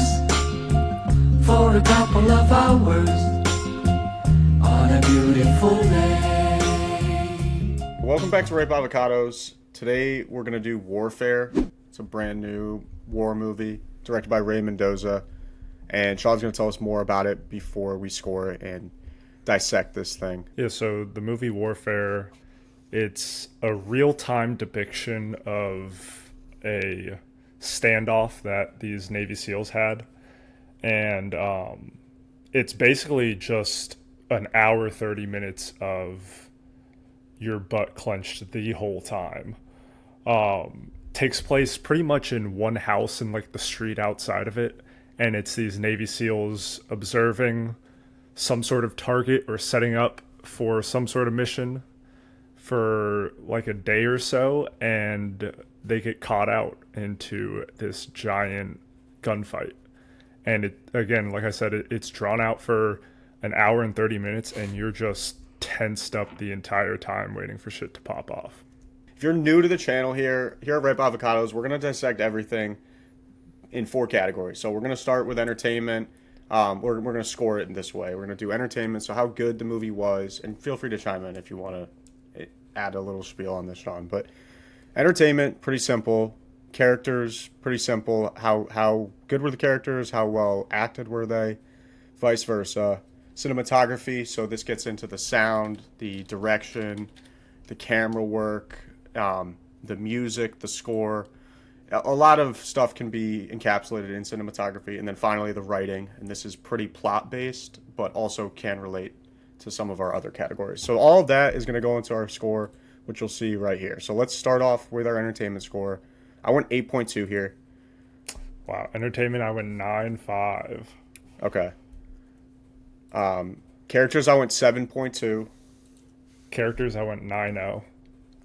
us for a couple of hours on a beautiful day. Welcome back to Rape Avocados. Today we're going to do Warfare. It's a brand new war movie directed by Ray Mendoza. And Sean's going to tell us more about it before we score it and dissect this thing. Yeah, so the movie Warfare, it's a real-time depiction of a standoff that these Navy SEALs had. And it's basically just an hour, 30 minutes of your butt clenched the whole time. Takes place pretty much in one house and like the street outside of it. And it's these Navy SEALs observing some sort of target or setting up for some sort of mission for like a day or so, and they get caught out into this giant gunfight. And it, again, like I said, it's drawn out for an hour and 30 minutes, and you're just tensed up the entire time waiting for shit to pop off. If you're new to the channel here at Rape Avocados, we're going to dissect everything in 4 categories. So we're going to start with entertainment. We're going to score it in this way. We're going to do entertainment, so how good the movie was, and feel free to chime in if you want to add a little spiel on this, Sean. But entertainment, pretty simple. Characters, pretty simple. How good were the characters? How well acted were they? Vice versa. Cinematography, so this gets into the sound, the direction, the camera work, the music, the score. A lot of stuff can be encapsulated in cinematography. And then finally, the writing. And this is pretty plot-based, but also can relate to some of our other categories. So all of that is going to go into our score, which you'll see right here. So let's start off with our entertainment score. I went 8.2 here. Wow. Entertainment, I went 9.5. Okay. Characters, I went 7.2. Characters, I went 9.0.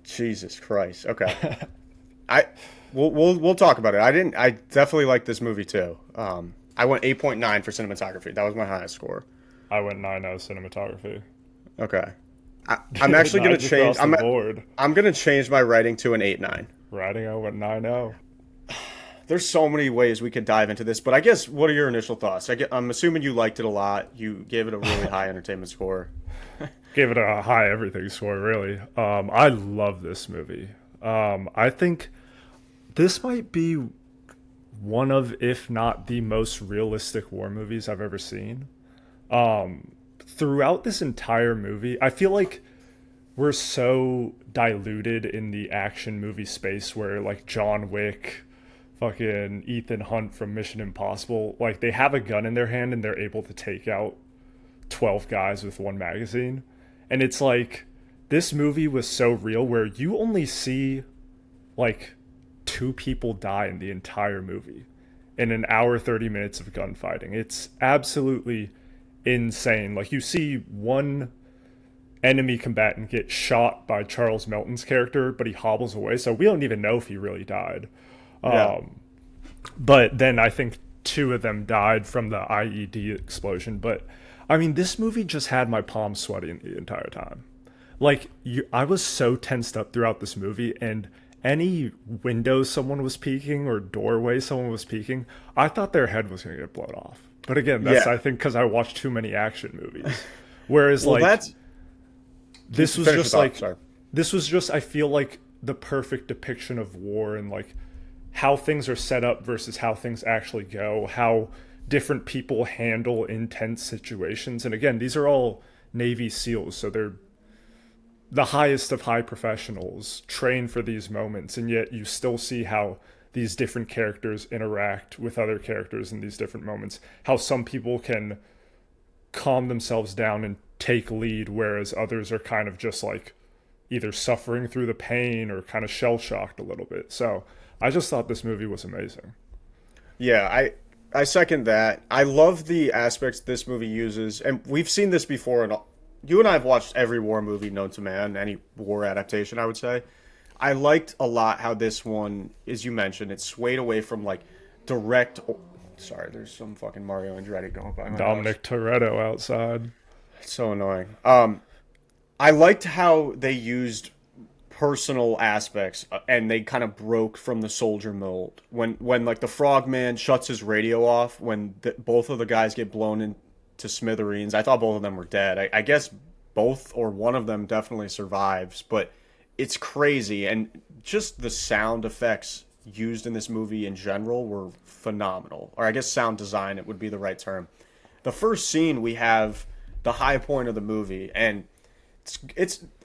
Jesus Christ. Okay. We'll talk about it. I definitely like this movie too. I went 8.9 for cinematography. That was my highest score. I went 9.0 cinematography. Okay. I'm actually going to change. I'm going to change my rating to an 8.9. Writing, I went 9.0. There's so many ways we could dive into this, but I guess what are your initial thoughts? I'm assuming you liked it a lot. You gave it a really high entertainment score. Gave it a high everything score, really. I love this movie. I think this might be one of, if not the most realistic war movies I've ever seen. Throughout this entire movie, I feel like we're so diluted in the action movie space where like John Wick, fucking Ethan Hunt from Mission Impossible, like they have a gun in their hand and they're able to take out 12 guys with one magazine. And it's like, this movie was so real where you only see like 2 people die in the entire movie in an hour 30 minutes of gunfighting. It's absolutely insane. Like you see one enemy combatant get shot by Charles Melton's character, but he hobbles away, so we don't even know if he really died. Yeah. But then I think 2 of them died from the IED explosion. But I mean, this movie just had my palms sweating the entire time. Like I was so tensed up throughout this movie, and any window someone was peeking or doorway someone was peeking, I thought their head was going to get blown off. But again, that's I think because I watched too many action movies. Whereas this was just like, this was just, I feel like, the perfect depiction of war and like how things are set up versus how things actually go, how different people handle intense situations. And again, these are all Navy SEALs, so they're the highest of high professionals, trained for these moments, and yet you still see how these different characters interact with other characters in these different moments, how some people can calm themselves down and take lead, whereas others are kind of just like either suffering through the pain or kind of shell-shocked a little bit. So I just thought this movie was amazing. Yeah, I second that. I love the aspects this movie uses, and we've seen this before, and you and I have watched every war movie known to man, any war adaptation, I would say. I liked a lot how this one, as you mentioned, it swayed away from like direct. Sorry, there's some fucking Mario Andretti going by my Dominic Toretto outside. It's so annoying. I liked how they used personal aspects, and they kind of broke from the soldier mold when like the frogman shuts his radio off when both of the guys get blown into smithereens. I thought both of them were dead. I guess both or one of them definitely survives, but it's crazy. And just the sound effects used in this movie in general were phenomenal, or I guess sound design, it would be the right term. The first scene, we have the high point of the movie, and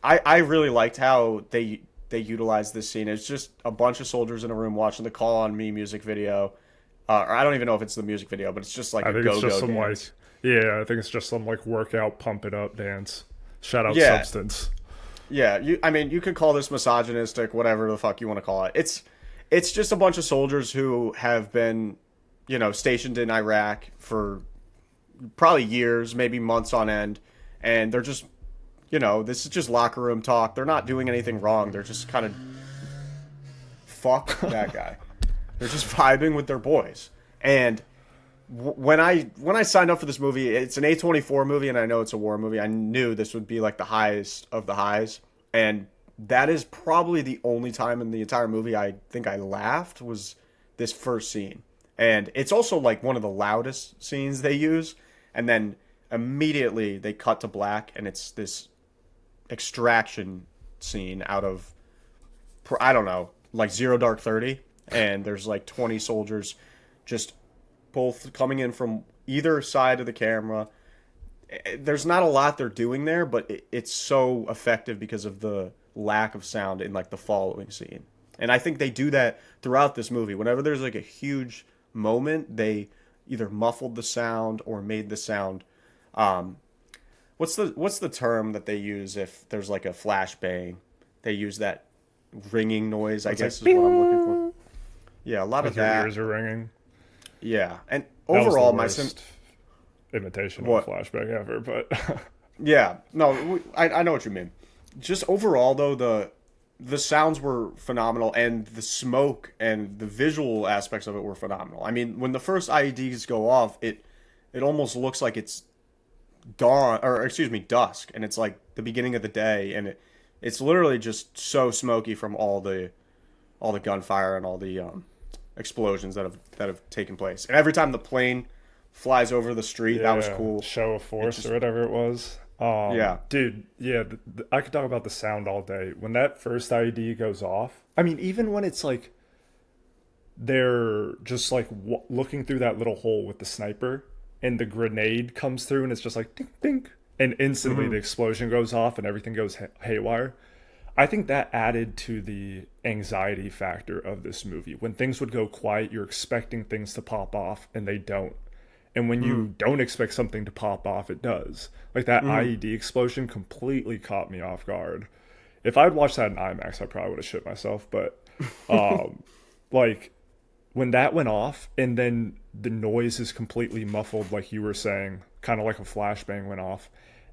I really liked how they utilized this scene. It's just a bunch of soldiers in a room watching the Call on Me music video, or I don't even know if it's the music video, but it's just like I a think it's go-go just some dance. I think it's just some like workout, pump it up dance. Shout out Yeah. Substance. Yeah, I mean, you could call this misogynistic, whatever the fuck you want to call it. It's just a bunch of soldiers who have been, stationed in Iraq for probably years, maybe months on end, and they're just, this is just locker room talk. They're not doing anything wrong. They're just kind of fuck that guy. They're just vibing with their boys. And when I signed up for this movie, it's an A24 movie, and I know it's a war movie. I knew this would be like the highest of the highs, and that is probably the only time in the entire movie I think I laughed was this first scene. And it's also like one of the loudest scenes they use, and then immediately they cut to black, and it's this extraction scene out of, I don't know, like Zero Dark 30, and there's like 20 soldiers just both coming in from either side of the camera. There's not a lot they're doing there, but it's so effective because of the lack of sound in like the following scene. And I think they do that throughout this movie. Whenever there's like a huge moment, they either muffled the sound or made the sound. What's the term that they use if there's like a flashbang? They use that ringing noise, I guess, like, is what I'm looking for. Yeah, a lot Like of your that. ears are ringing. Yeah, and That was the overall, worst imitation What? of a flashback ever, but Yeah, no, I know what you mean. Just overall, though, the sounds were phenomenal, and the smoke and the visual aspects of it were phenomenal. I mean, when the first IEDs go off, it almost looks like it's dawn, or excuse me, dusk, and it's like the beginning of the day, and it's literally just so smoky from all the gunfire and all the explosions that have taken place. And every time the plane flies over the street, that was cool. Show of force or whatever it was. Yeah. Dude, yeah, I could talk about the sound all day. When that first IED goes off, I mean, even when it's like they're just like looking through that little hole with the sniper, and the grenade comes through, and it's just like ding, ding, and instantly the explosion goes off, and everything goes haywire. I think that added to the anxiety factor of this movie. When things would go quiet, you're expecting things to pop off, and they don't. And when you don't expect something to pop off, it does. Like that IED explosion completely caught me off guard. If I'd watched that in IMAX, I probably would have shit myself. But like when that went off, and then the noise is completely muffled, like you were saying, kind of like a flashbang went off,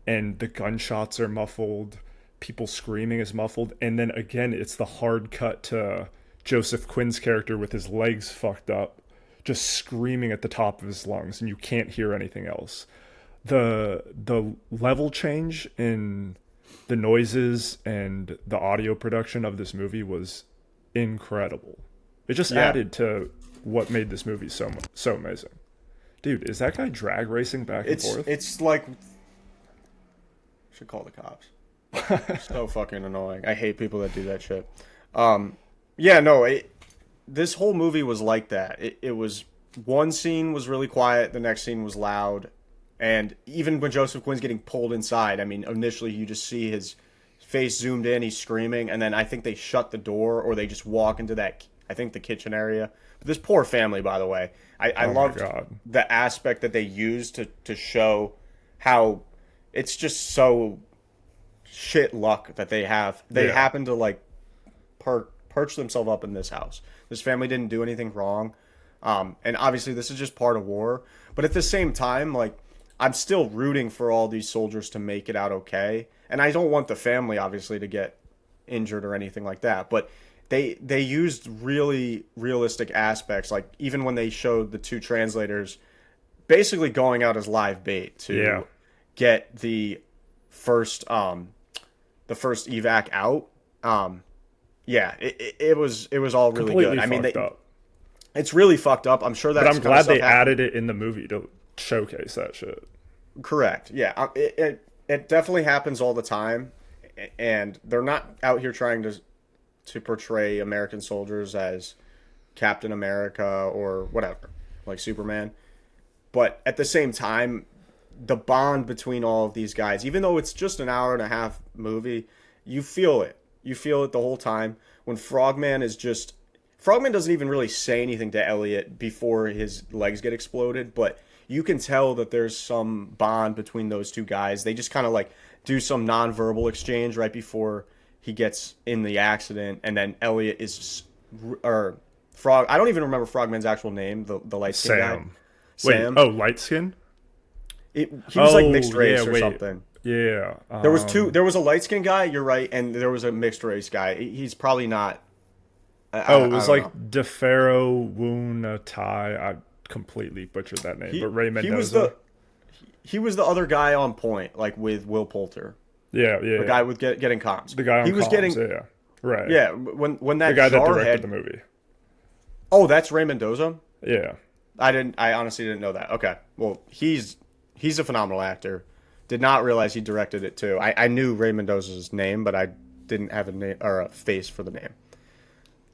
and the gunshots are muffled, people screaming is muffled, and then again, it's the hard cut to Joseph Quinn's character with his legs fucked up, just screaming at the top of his lungs, and you can't hear anything else. The level change in the noises and the audio production of this movie was incredible. It just added to what made this movie so amazing. Dude, is that guy drag racing back and forth? It's like, should call the cops. So fucking annoying. I hate people that do that shit. Yeah, no, this whole movie was like that. It was, one scene was really quiet, the next scene was loud, and even when Joseph Quinn's getting pulled inside, I mean, initially you just see his face zoomed in, he's screaming, and then I think they shut the door, or they just walk into that, I think, the kitchen area. But this poor family, by the way, I loved the aspect that they used to show how it's just so shit luck that they have. They happen to like perch themselves up in this house. This family didn't do anything wrong. And obviously this is just part of war. But at the same time, like, I'm still rooting for all these soldiers to make it out okay. And I don't want the family, obviously, to get injured or anything like that. But they used really realistic aspects. Like, even when they showed the two translators basically going out as live bait to get the first evac out. yeah, it was all really Completely good. I mean, fucked up. it's really fucked up. I'm sure But that's I'm kind of glad stuff they happened. added it in the movie to showcase that shit. Correct. Yeah. It definitely happens all the time, and they're not out here trying to portray American soldiers as Captain America or whatever, like Superman. But at the same time, the bond between all of these guys, even though it's just an hour and a half movie, you feel it. You feel it the whole time. When Frogman doesn't even really say anything to Elliot before his legs get exploded, but you can tell that there's some bond between those two guys. They just kind of like do some nonverbal exchange right before he gets in the accident, and then Elliot is or Frog. I don't even remember Frogman's actual name. The light skinned guy. Sam. Wait, Sam. oh, light skin? He was like mixed race yeah, or wait. something. Yeah. There was two. There was a light skinned guy. You're right, and there was a mixed race guy. He's probably not. Oh, it I was don't like know. DeFaro Wunatai. I completely butchered that name, but Ray He was Mendoza. he was the other guy on point, like with Will Poulter, Yeah, the guy with getting comms. the guy on he was comms, getting yeah. Right. yeah when that The guy that jarhead. directed the movie. Oh, that's Ray Mendoza. Yeah. I honestly didn't know that. Okay, well he's a phenomenal actor. Did not realize he directed it too. I knew Ray Mendoza's name, but I didn't have a name or a face for the name.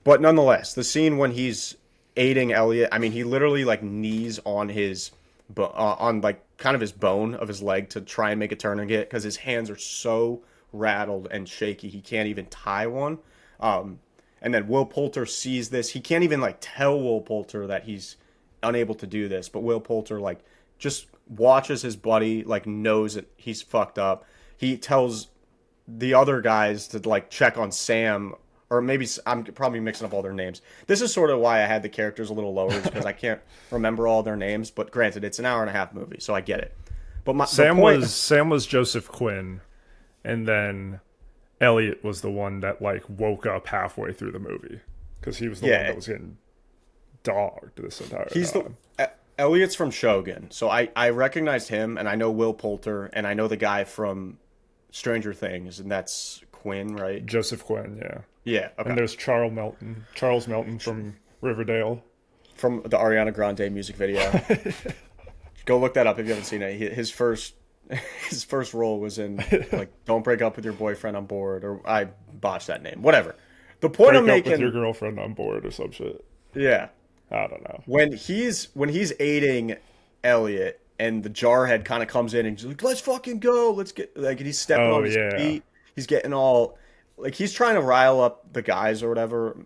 But nonetheless, the scene when he's aiding Elliot, I mean, he literally like knees on his on like kind of his bone of his leg to try and make a tourniquet because his hands are so rattled and shaky he can't even tie one. And then Will Poulter sees this. He can't even like tell Will Poulter that he's unable to do this, but Will Poulter like just watches his buddy, like knows that he's fucked up. He tells the other guys to like check on Sam, or maybe I'm probably mixing up all their names. This is sort of why I had the characters a little lower because I can't remember all their names. But granted, it's an hour and a half movie, so I get it. But Sam the point, was Joseph Quinn, and then Elliot was the one that like woke up halfway through the movie because he was the one that was getting dogged this entire he's time. Elliot's from Shogun, so I recognized him, and I know Will Poulter, and I know the guy from Stranger Things, and that's Quinn, right? Joseph Quinn, yeah. Yeah, okay. And there's Charles Melton from Riverdale. From the Ariana Grande music video. Go look that up if you haven't seen it. His first role was in like "Don't Break Up with Your Boyfriend on Board," or I botched that name. Whatever. The point Break I'm up making, with your girlfriend on board or some shit. yeah, I don't know. when he's aiding Elliot and the jarhead kind of comes in and he's like, "Let's fucking go, let's get," like, and he's stepping Oh, on his yeah. feet. He's getting all like he's trying to rile up the guys or whatever.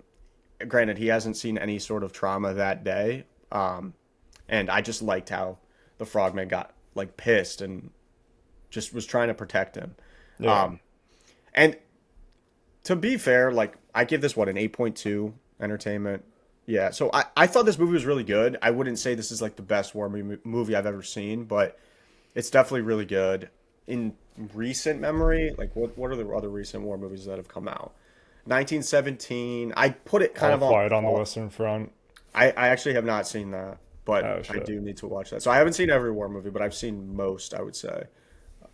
Granted, he hasn't seen any sort of trauma that day, and I just liked how the Frogman got like pissed and just was trying to protect him. Yeah. And to be fair, like I give this an 8.2 entertainment. Yeah, so I thought this movie was really good. I wouldn't say this is like the best war movie I've ever seen, but it's definitely really good. In recent memory, like what are the other recent war movies that have come out? 1917. I put it kind All of Quiet on the Western Front. I actually have not seen that, but Oh, I shit. do need to watch that. So I haven't seen every war movie, but I've seen most, I would say.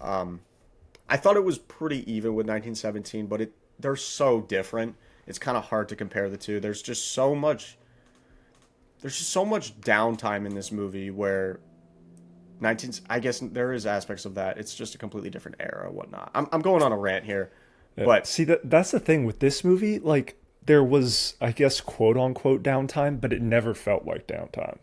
I thought it was pretty even with 1917, but they're so different. It's kind of hard to compare the two. There's just so much downtime in this movie where I guess there is aspects of that. It's just a completely different era, whatnot. I'm going on a rant here, but See, that's the thing with this movie. Like, there was, I guess, quote unquote downtime, but it never felt like downtime.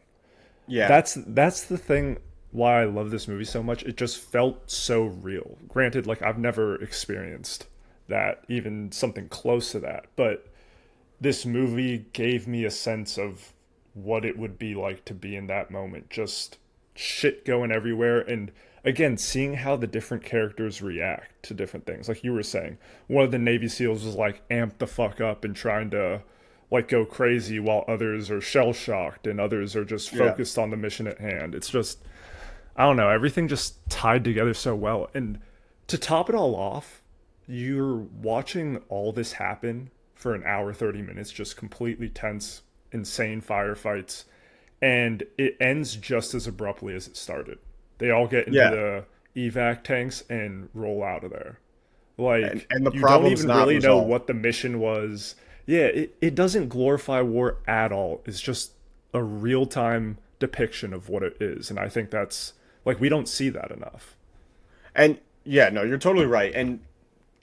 yeah, That's the thing why I love this movie so much. It just felt so real. Granted, like I've never experienced that, even something close to that, but this movie gave me a sense of what it would be like to be in that moment. Just shit going everywhere, and again, seeing how the different characters react to different things. Like you were saying, one of the Navy SEALs was like amped the fuck up and trying to like go crazy, while others are shell shocked and others are just focused on the mission at hand. It's just, I don't know, everything just tied together so well. And to top it all off, you're watching all this happen for an hour 30 minutes, just completely tense, insane firefights, and it ends just as abruptly as it started. They all get into the evac tanks and roll out of there. Like, and the you don't problem's even not really know resolved. what the mission was. Yeah, it doesn't glorify war at all. It's just a real time depiction of what it is. And I think that's like, we don't see that enough. And yeah, no, you're totally right. And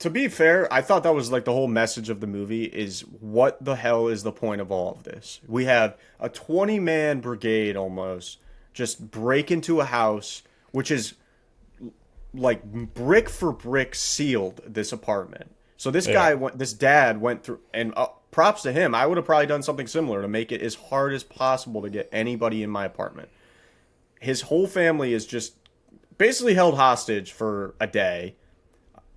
to be fair, I thought that was like the whole message of the movie is what the hell is the point of all of this? We have a 20-man brigade almost just break into a house, which is like brick for brick sealed this apartment. So this guy went, this dad went through, and props to him. I would have probably done something similar to make it as hard as possible to get anybody in my apartment. His whole family is just basically held hostage for a day.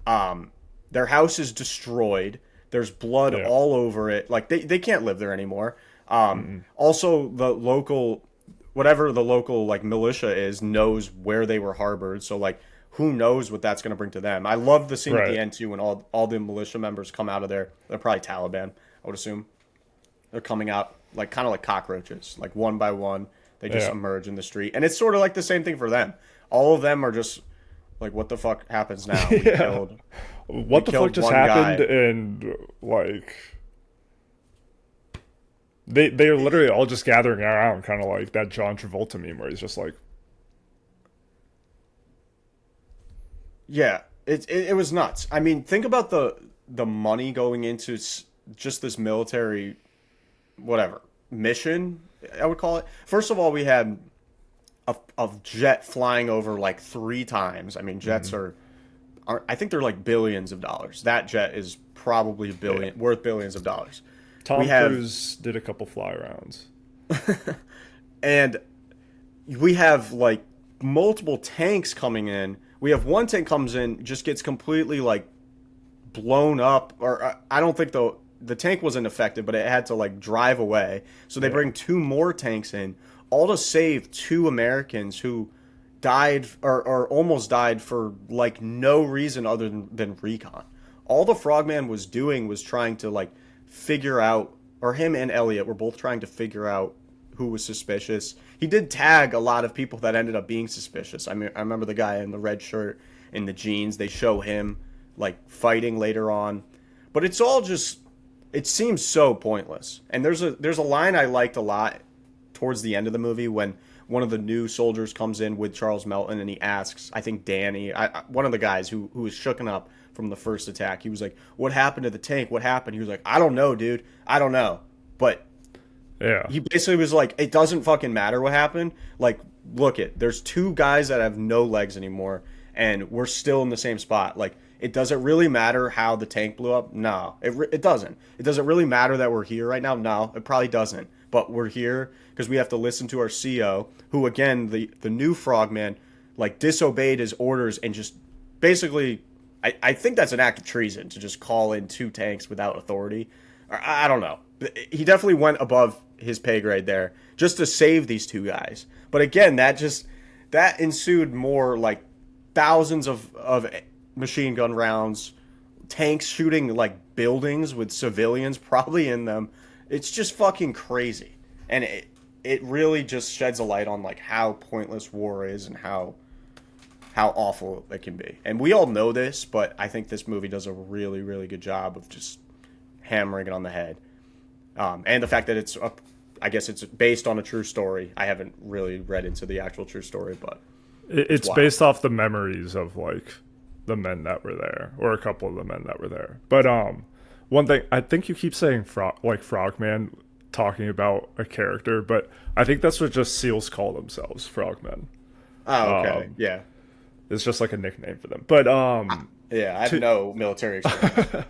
Their house is destroyed. There's blood all over it. Like they can't live there anymore. Also, the local, whatever the local like militia is, knows where they were harbored. So like, who knows what that's going to bring to them? I love the scene at the end too when all the militia members come out of there. They're probably Taliban, I would assume. They're coming out like kind of like cockroaches, like one by one. They just emerge in the street, and it's sort of like the same thing for them. All of them are just like, what the fuck happens now? We killed. What the fuck just happened? Guy. And like, they're literally all just gathering around, kind of like that John Travolta meme where he's just like, yeah, it was nuts. I mean, think about the money going into just this military, whatever mission, I would call it. First of all, we had a jet flying over like 3 times. I mean, jets are I think they're like billions of dollars. That jet is probably worth billions of dollars. Tom Cruise did a couple fly rounds. And we have like multiple tanks coming in. We have one tank comes in, just gets completely like blown up, or I don't think the tank wasn't affected, but it had to like drive away. So they bring 2 more tanks in, all to save 2 Americans who died or almost died for like no reason other than recon. All the Frogman was doing was trying to like figure out, or him and Elliot were both trying to figure out who was suspicious. He did tag a lot of people that ended up being suspicious. I mean, I remember the guy in the red shirt and the jeans. They show him like fighting later on, but it's all just, it seems so pointless. And there's a line I liked a lot towards the end of the movie when one of the new soldiers comes in with Charles Melton and he asks, I think Danny, one of the guys who was shooken up from the first attack, he was like, what happened to the tank? What happened? He was like, I don't know, dude. I don't know. But yeah, he basically was like, it doesn't fucking matter what happened. Like, look there's 2 guys that have no legs anymore, and we're still in the same spot. Like, it doesn't really matter how the tank blew up. No, it doesn't. It doesn't really matter that we're here right now. No, it probably doesn't. But we're here because we have to listen to our CO, who, again, the new Frogman, like, disobeyed his orders and just basically, I think that's an act of treason to just call in 2 tanks without authority. I don't know. He definitely went above his pay grade there just to save these 2 guys. But again, that ensued more like thousands of machine gun rounds, tanks shooting like buildings with civilians probably in them. It's just fucking crazy. And it really just sheds a light on like how pointless war is and how awful it can be. And we all know this, but I think this movie does a really, really good job of just hammering it on the head. And the fact that I guess it's based on a true story. I haven't really read into the actual true story, but it's based off the memories of like the men that were there, or a couple of the men that were there. But one thing, I think you keep saying Frogman, talking about a character, but I think that's what just SEALs call themselves, Frogmen. Oh, okay. Yeah. It's just like a nickname for them. But yeah, I have no military experience.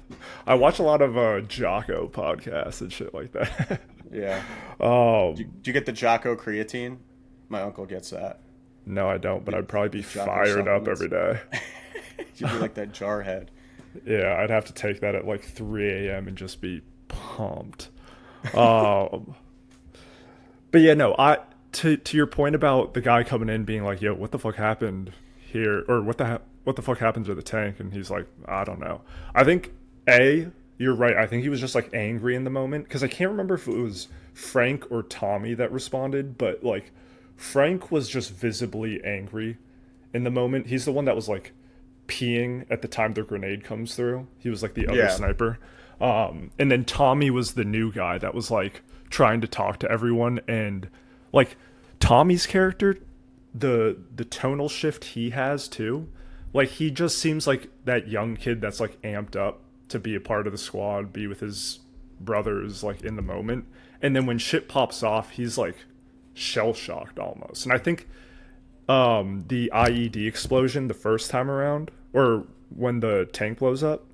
I watch a lot of Jocko podcasts and shit like that. Yeah. Do you get the Jocko creatine? My uncle gets that. No, I don't, but I'd probably be fired up every day. You'd be like that jarhead. Yeah, I'd have to take that at like 3 a.m. and just be pumped. But yeah, no, to your point about the guy coming in being like, yo, what the fuck happened here? Or what the fuck happened to the tank? And he's like, I don't know. I think, you're right. I think he was just like angry in the moment, because I can't remember if it was Frank or Tommy that responded, but like Frank was just visibly angry in the moment. He's the one that was like peeing at the time the grenade comes through. He was like the other sniper. And then Tommy was the new guy that was like trying to talk to everyone, and like Tommy's character, the tonal shift he has too, like he just seems like that young kid that's like amped up to be a part of the squad, be with his brothers like in the moment, and then when shit pops off, he's like shell shocked almost. And I think the IED explosion the first time around, or when the tank blows up,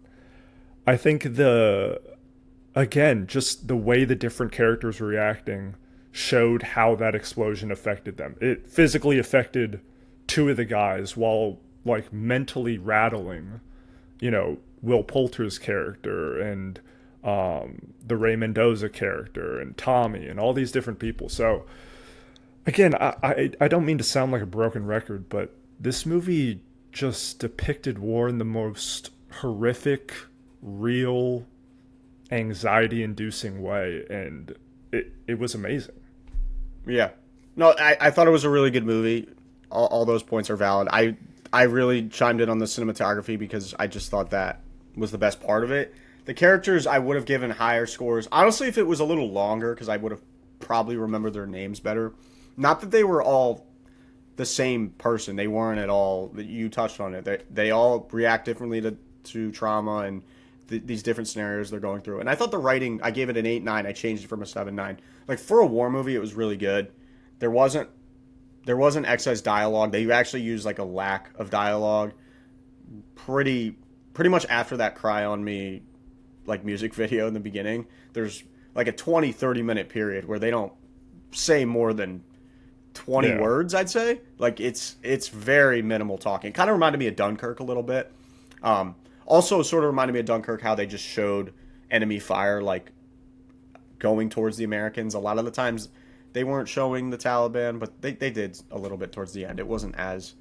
I think again, just the way the different characters were reacting showed how that explosion affected them. It physically affected two of the guys while like mentally rattling, Will Poulter's character and the Ray Mendoza character and Tommy and all these different people. So again, I don't mean to sound like a broken record, but this movie just depicted war in the most horrific, real, anxiety-inducing way, and it was amazing. Yeah. No, I thought it was a really good movie. All those points are valid. I really chimed in on the cinematography because I just thought that was the best part of it. The characters I would have given higher scores. Honestly, if it was a little longer, because I would have probably remembered their names better. Not that they were all the same person. They weren't at all. You touched on it. They all react differently to trauma and these different scenarios they're going through. And I thought the writing, I gave it an 8.9. I changed it from a 7.9. Like, for a war movie, it was really good. There wasn't excess dialogue. They actually used like a lack of dialogue pretty much after that Cry on Me like music video in the beginning. There's like a 20-30 minute period where they don't say more than 20 words, I'd say. Like, it's very minimal talking. Kind of reminded me of Dunkirk a little bit. Also sort of reminded me of Dunkirk how they just showed enemy fire like going towards the Americans. A lot of the times they weren't showing the Taliban, but they did a little bit towards the end. It wasn't as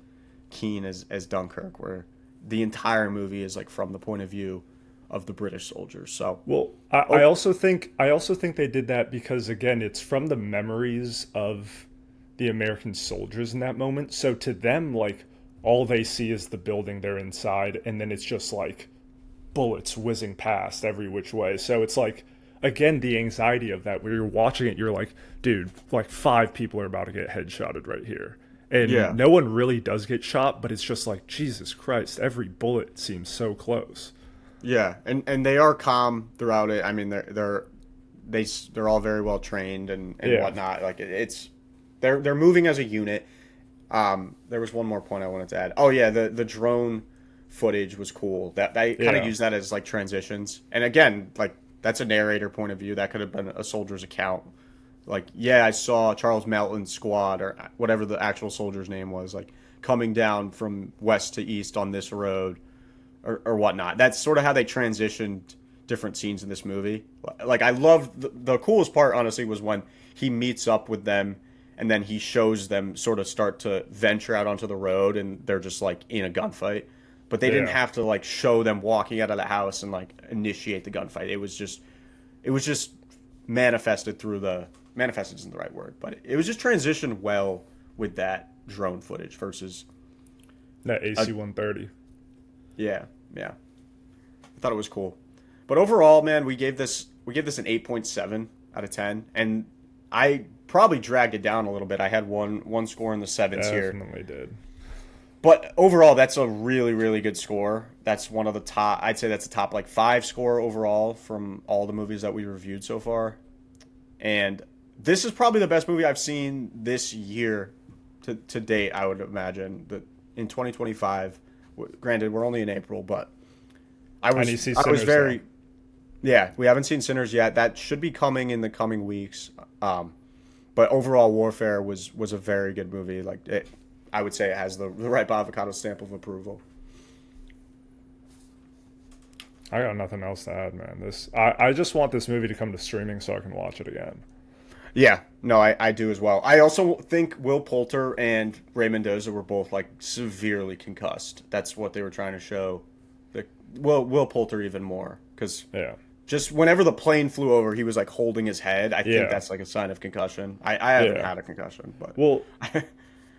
keen as Dunkirk, where the entire movie is like from the point of view of the British soldiers. So well, I also think they did that because, again, it's from the memories of the American soldiers in that moment. So to them, like, all they see is the building they're inside, and then it's just like bullets whizzing past every which way. So it's like, again, the anxiety of that, where you're watching it, you're like, dude, like 5 people are about to get headshotted right here. And no one really does get shot, but it's just like, Jesus Christ, every bullet seems so close. Yeah, and they are calm throughout it. I mean, they're all very well trained and whatnot. Like, they're moving as a unit. There was one more point I wanted to add. Oh yeah, the drone footage was cool. That they kind of use that as like transitions. And again, like, that's a narrator point of view. That could have been a soldier's account. Like, yeah, I saw Charles Melton's squad, or whatever the actual soldier's name was, like, coming down from west to east on this road, or whatnot. That's sort of how they transitioned different scenes in this movie. Like, I loved the coolest part, honestly, was when he meets up with them and then he shows them sort of start to venture out onto the road and they're just like in a gunfight. But they didn't have to like show them walking out of the house and like initiate the gunfight. It was just manifested manifested isn't the right word, but it was just transitioned well with that drone footage versus that AC-130. Yeah. I thought it was cool. But overall, man, we gave this an 8.7 out of 10, and I probably dragged it down a little bit. I had one score in the 7s here. Definitely did. But overall, that's a really, really good score. That's one of the top, I'd say that's a top like 5 score overall from all the movies that we reviewed so far. And this is probably the best movie I've seen this year to date, I would imagine. That in 2025, granted, we're only in April, but I was very... Yeah, we haven't seen Sinners yet. That should be coming in the coming weeks. But overall, Warfare was a very good movie. Like, I would say it has the Ripe Avocado stamp of approval. I got nothing else to add, man. I just want this movie to come to streaming so I can watch it again. Yeah, no, I do as well. I also think Will Poulter and Ray Mendoza were both like severely concussed. That's what they were trying to show. Will Poulter even more, because just whenever the plane flew over, he was like holding his head. I think that's like a sign of concussion. I haven't had a concussion, but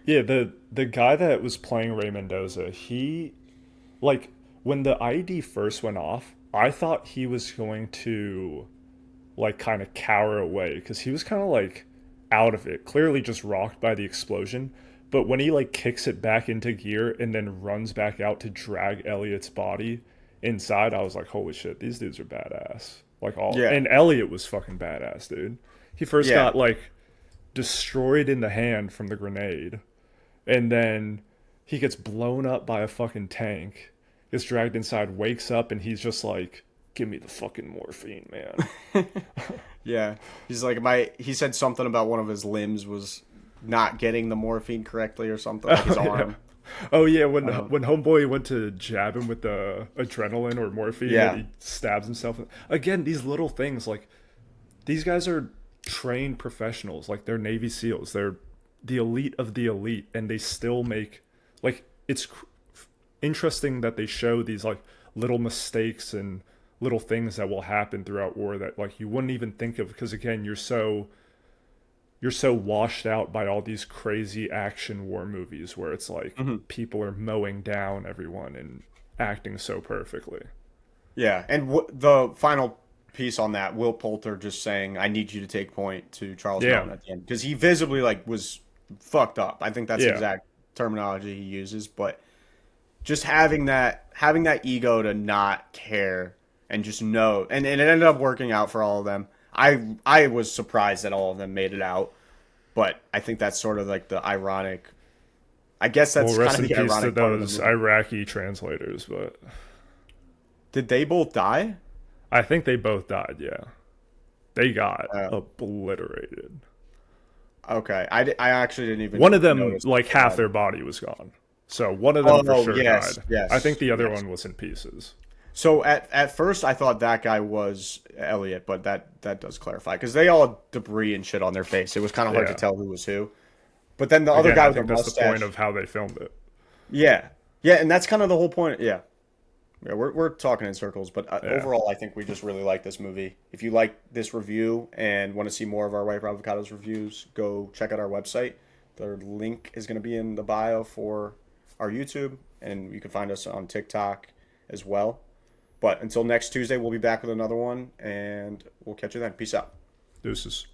the guy that was playing Ray Mendoza, he, like, when the IED first went off, I thought he was going to like kind of cower away because he was kind of like out of it, clearly just rocked by the explosion. But when he like kicks it back into gear and then runs back out to drag Elliot's body inside, I was like, holy shit, these dudes are badass. Like all, Yeah. and Elliot was fucking badass, dude. He first Yeah. got like destroyed in the hand from the grenade, and then he gets blown up by a fucking tank, gets dragged inside, wakes up, and he's just like, give me the fucking morphine, man. Yeah, he's like he said something about one of his limbs was not getting the morphine correctly or something, like his arm. Oh yeah, when homeboy went to jab him with the adrenaline or morphine, Yeah. and he stabs himself. Again, these little things, like these guys are trained professionals, like they're Navy SEALs, they're the elite of the elite, and they still make like interesting that they show these like little mistakes and little things that will happen throughout war that like you wouldn't even think of because again you're so washed out by all these crazy action war movies where it's like people are mowing down everyone and acting so perfectly. Yeah, and the final piece on that, Will Poulter just saying, "I need you to take point" to Charles Yeah. Melton at the end because he visibly like was fucked up. I think that's the Yeah. exact terminology he uses. But just having that ego to not care and just know, and it ended up working out for all of them. I was surprised that all of them made it out, but I think that's sort of like the ironic. I guess that's Well, kind rest of in the peace to ironic part of the those movie. Iraqi translators, but Did they both die? I think they both died. Yeah, they got Oh. obliterated. Okay, I actually didn't even. One of them, notice like that. half their body was gone. So one of them Oh, for sure yes, died. yes, I think the other yes. one was in pieces. So at first I thought that guy was Elliot, but that does clarify because they all had debris and shit on their face. It was kind of hard to Yeah. tell who was who. But then the other Again, guy I with the think that's mustache. the point of how they filmed it. Yeah, yeah, and that's kind of the whole point. Yeah, yeah, we're talking in circles, but Yeah. overall, I think we just really like this movie. If you like this review and want to see more of our Ripe Avocados reviews, go check out our website. The link is going to be in the bio for our YouTube, and you can find us on TikTok as well. But until next Tuesday, we'll be back with another one, and we'll catch you then. Peace out. Deuces.